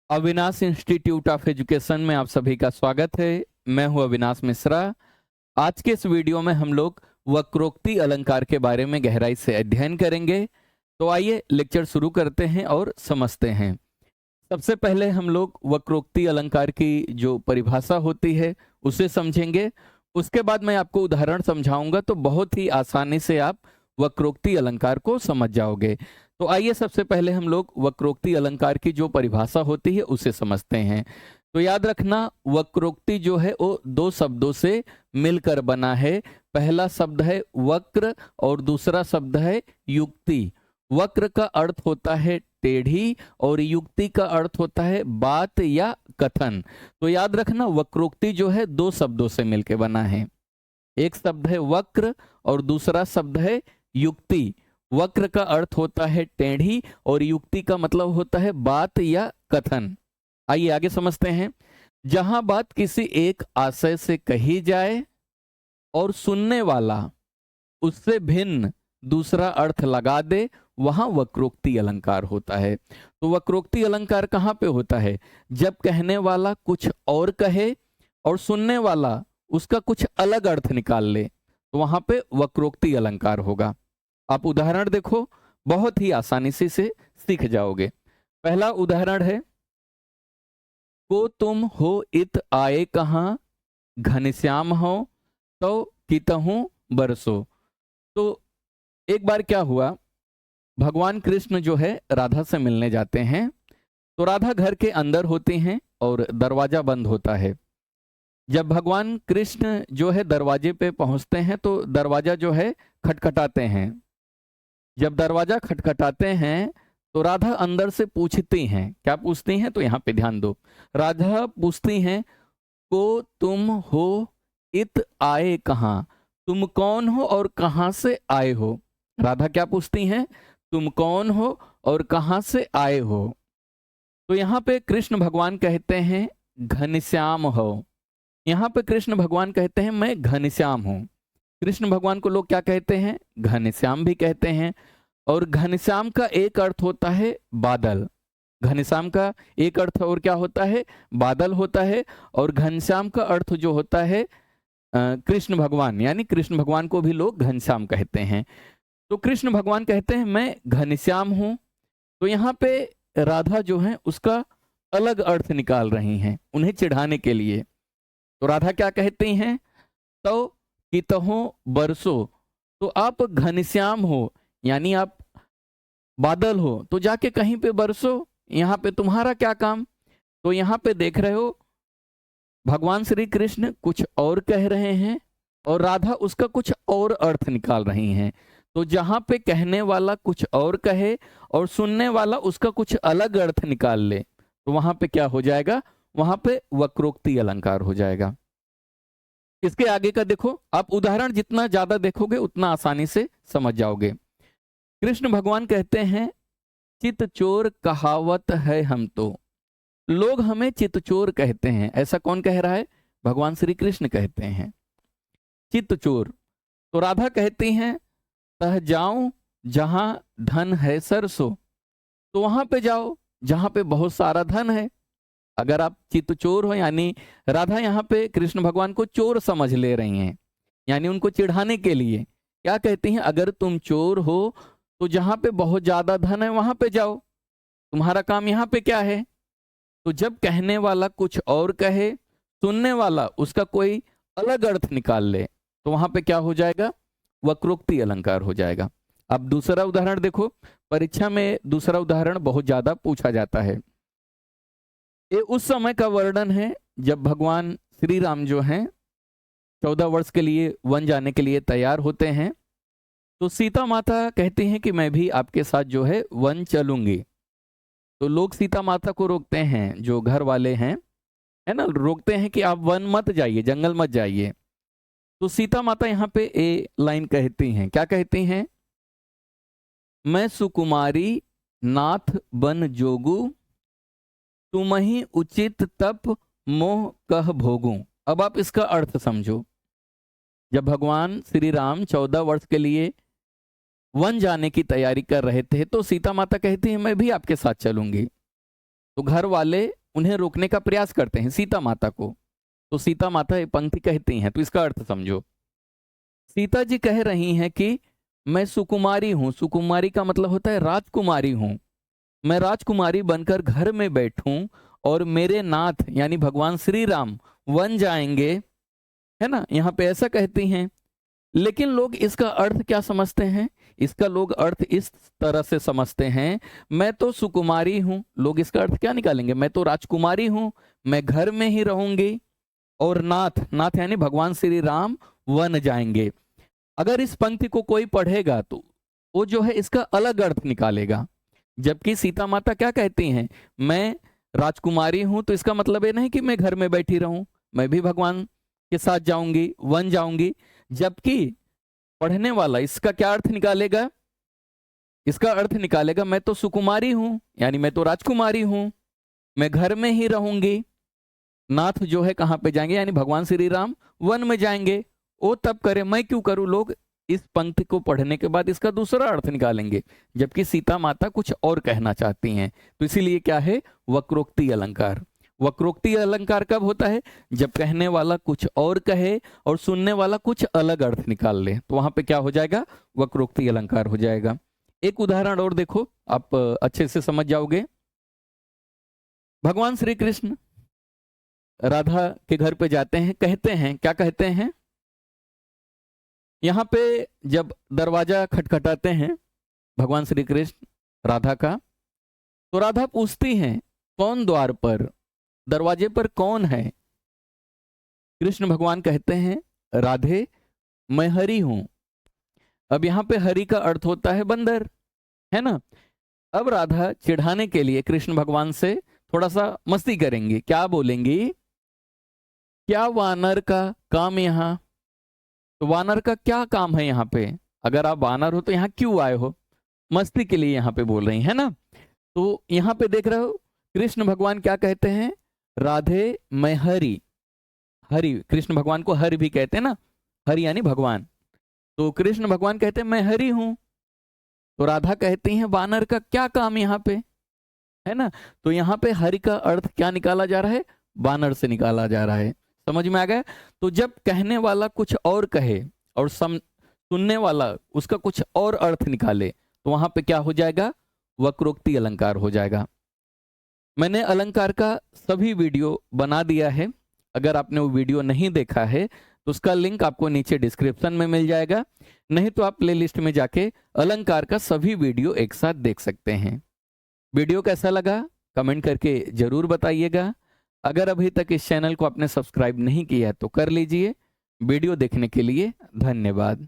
Avinash institute of education में आप सभी का स्वागत है। मैं हूं अविनाश मिश्रा। आज के इस वीडियो में हम लोग वक्रोक्ति अलंकार के बारे में गहराई से अध्ययन करेंगे। तो आइए लेक्चर शुरू करते हैं और समझते हैं। सबसे पहले हम लोग वक्रोक्ति अलंकार की जो परिभाषा होती है उसे समझेंगे। उसके बाद मैं आपको उदाहरण समझाऊंगा तो बहुत ही आसानी से आप वक्रोक्ति अलंकार को समझ जाओगे। तो आइए सबसे पहले हम लोग वक्रोक्ति अलंकार की जो परिभाषा होती है उसे समझते हैं। तो याद रखना, वक्रोक्ति जो है वो दो शब्दों से मिलकर बना है। पहला शब्द है वक्र और दूसरा शब्द है युक्ति। वक्र का अर्थ होता है टेढ़ी और युक्ति का अर्थ होता है बात या कथन। तो याद रखना, वक्रोक्ति जो है दो शब्दों से मिलकर बना है। एक शब्द है वक्र और दूसरा शब्द है युक्ति। वक्र का अर्थ होता है टेढ़ी और युक्ति का मतलब होता है बात या कथन। आइए आगे समझते हैं। जहां बात किसी एक आशय से कही जाए और सुनने वाला उससे भिन्न दूसरा अर्थ लगा दे, वहां वक्रोक्ति अलंकार होता है। तो वक्रोक्ति अलंकार कहां पे होता है? जब कहने वाला कुछ और कहे और सुनने वाला उसका कुछ अलग अर्थ निकाल ले, तो वहां पे वक्रोक्ति अलंकार होगा। आप उदाहरण देखो, बहुत ही आसानी से इसे सीख जाओगे। पहला उदाहरण है, को तुम हो इत आए कहाँ, घनश्याम हो तो कितहूं बरसो। तो एक बार क्या हुआ, भगवान कृष्ण जो है राधा से मिलने जाते हैं। तो राधा घर के अंदर होती हैं और दरवाजा बंद होता है। जब भगवान कृष्ण जो है दरवाजे पे पहुंचते हैं तो दरवाजा जो है खटखटाते हैं। जब दरवाजा खटखटाते हैं तो राधा अंदर से पूछती हैं। क्या पूछती हैं? तो यहाँ पे ध्यान दो। राधा पूछती हैं, को तुम हो इत आए कहाँ, तुम कौन हो और कहाँ से आए हो। राधा क्या पूछती हैं? तुम कौन हो और कहाँ से आए हो। तो यहाँ पे कृष्ण भगवान कहते हैं घनश्याम हो। यहाँ पे कृष्ण भगवान कहते हैं मैं घनश्याम हूँ। कृष्ण भगवान को लोग क्या कहते हैं? घनश्याम भी कहते हैं। और घनश्याम का एक अर्थ होता है बादल। घनश्याम का एक अर्थ और क्या होता है? बादल होता है। और घनश्याम का अर्थ जो होता है कृष्ण भगवान, यानी कृष्ण भगवान को भी लोग घनश्याम कहते हैं। तो कृष्ण भगवान कहते हैं मैं घनश्याम हूं। तो यहाँ पे राधा जो है उसका अलग अर्थ निकाल रही हैं उन्हें चिढ़ाने के लिए। तो राधा क्या कहती हैं? तो कितहों बरसो। तो आप घनश्याम हो यानी आप बादल हो, तो जाके कहीं पे बरसो, यहाँ पे तुम्हारा क्या काम। तो यहाँ पे देख रहे हो भगवान श्री कृष्ण कुछ और कह रहे हैं और राधा उसका कुछ और अर्थ निकाल रही हैं। तो जहां पे कहने वाला कुछ और कहे और सुनने वाला उसका कुछ अलग अर्थ निकाल ले, तो वहां पे क्या हो जाएगा? वहां पे वक्रोक्ति अलंकार हो जाएगा। इसके आगे का देखो, आप उदाहरण जितना ज्यादा देखोगे उतना आसानी से समझ जाओगे। कृष्ण भगवान कहते हैं चित चोर कहावत है हम तो। लोग हमें चित चोर कहते हैं। ऐसा कौन कह रहा है? भगवान श्री कृष्ण कहते हैं चित चोर। तो राधा कहती हैं तह जाऊं जहां धन है सरसों। तो वहां पे जाओ जहां पे बहुत सारा धन है। अगर आप चित चोर हो, यानी राधा यहाँ पे कृष्ण भगवान को चोर समझ ले रही हैं, यानी उनको चिढ़ाने के लिए क्या कहती हैं, अगर तुम चोर हो तो जहां पे बहुत ज्यादा धन है वहां पे जाओ, तुम्हारा काम यहाँ पे क्या है। तो जब कहने वाला कुछ और कहे, सुनने वाला उसका कोई अलग अर्थ निकाल ले, तो वहां पे क्या हो जाएगा? वक्रोक्ति अलंकार हो जाएगा। अब दूसरा उदाहरण देखो। परीक्षा में दूसरा उदाहरण बहुत ज्यादा पूछा जाता है। ये उस समय का वर्णन है जब भगवान श्री राम जो हैं 14 वर्ष के लिए वन जाने के लिए तैयार होते हैं। तो सीता माता कहती हैं कि मैं भी आपके साथ जो है वन चलूंगी। तो लोग सीता माता को रोकते हैं, जो घर वाले हैं है ना, रोकते हैं कि आप वन मत जाइए, जंगल मत जाइए। तो सीता माता यहाँ पे ए लाइन कहती हैं। क्या कहती हैं? मैं सुकुमारी नाथ बन जोगू, तुम ही उचित तप मोह कह भोगू। अब आप इसका अर्थ समझो। जब भगवान श्री राम 14 वर्ष के लिए वन जाने की तैयारी कर रहे थे तो सीता माता कहती है मैं भी आपके साथ चलूंगी। तो घर वाले उन्हें रोकने का प्रयास करते हैं, सीता माता को। तो सीता माता ये पंक्ति कहती हैं, तो इसका अर्थ समझो। सीता जी कह रही हैं कि मैं सुकुमारी हूं। सुकुमारी का मतलब होता है राजकुमारी हूं। मैं राजकुमारी बनकर घर में बैठूं और मेरे नाथ यानी भगवान श्री राम वन जाएंगे, है ना, यहां पे ऐसा कहती हैं। लेकिन लोग इसका अर्थ क्या समझते हैं? इसका लोग अर्थ इस तरह से समझते हैं, मैं तो सुकुमारी हूं। लोग इसका अर्थ क्या निकालेंगे? मैं तो राजकुमारी हूं, मैं घर में ही रहूंगी, और नाथ, नाथ यानी भगवान श्री राम वन जाएंगे। अगर इस पंक्ति को कोई पढ़ेगा तो वो जो है इसका अलग अर्थ निकालेगा। जबकि सीता माता क्या कहती हैं? मैं राजकुमारी हूं, तो इसका मतलब ये नहीं कि मैं घर में बैठी रहूं, मैं भी भगवान के साथ जाऊंगी, वन जाऊंगी। जबकि पढ़ने वाला इसका क्या अर्थ निकालेगा? इसका अर्थ निकालेगा मैं तो सुकुमारी हूं, यानी मैं तो राजकुमारी हूं, मैं घर में ही रहूंगी। नाथ जो है कहां पे जाएंगे? यानी भगवान श्री राम वन में जाएंगे। वो तब करे, मैं क्यों करूं? लोग इस पंक्ति को पढ़ने के बाद इसका दूसरा अर्थ निकालेंगे, जबकि सीता माता कुछ और कहना चाहती हैं। तो इसीलिए क्या है? वक्रोक्ति अलंकार। वक्रोक्ति अलंकार कब होता है? जब कहने वाला कुछ और कहे और सुनने वाला कुछ अलग अर्थ निकाल ले, तो वहां पे क्या हो जाएगा? वक्रोक्ति अलंकार हो जाएगा। एक उदाहरण और देखो, आप अच्छे से समझ जाओगे। भगवान श्री कृष्ण राधा के घर पे जाते हैं, कहते हैं, क्या कहते हैं? यहां पे जब दरवाजा खटखटाते हैं भगवान श्री कृष्ण राधा का, तो राधा पूछती हैं कौन द्वार पर, दरवाजे पर कौन है? कृष्ण भगवान कहते हैं राधे मैं हरि हूं। अब यहां पे हरि का अर्थ होता है बंदर, है ना। अब राधा चिढ़ाने के लिए कृष्ण भगवान से थोड़ा सा मस्ती करेंगी। क्या बोलेंगी? क्या वानर का काम यहाँ? तो वानर का क्या काम है यहाँ पे? अगर आप वानर हो तो यहाँ क्यों आए हो? मस्ती के लिए यहाँ पे बोल रही है ना। तो यहाँ पे देख रहे हो कृष्ण भगवान क्या कहते हैं? राधे मैं हरि। हरि, कृष्ण भगवान को हरि भी कहते हैं ना, हरि यानी भगवान। तो कृष्ण भगवान कहते हैं मैं हरि हूं। तो राधा कहती हैं वानर का क्या काम यहाँ पे, है ना। तो यहाँ पे हरि का अर्थ क्या निकाला जा रहा है? वानर से निकाला जा रहा है। समझ में आ गया? तो जब कहने वाला कुछ और कहे और सुनने वाला उसका कुछ और अर्थ निकाले, तो वहां पे क्या हो जाएगा? वक्रोक्ति अलंकार हो जाएगा। मैंने अलंकार का सभी वीडियो बना दिया है। अगर आपने वो वीडियो नहीं देखा है तो उसका लिंक आपको नीचे डिस्क्रिप्शन में मिल जाएगा, नहीं तो आप प्लेलिस्ट में जाके अलंकार का सभी वीडियो एक साथ देख सकते हैं। वीडियो कैसा लगा कमेंट करके जरूर बताइएगा। अगर अभी तक इस चैनल को आपने सब्सक्राइब नहीं किया तो कर लीजिए। वीडियो देखने के लिए धन्यवाद।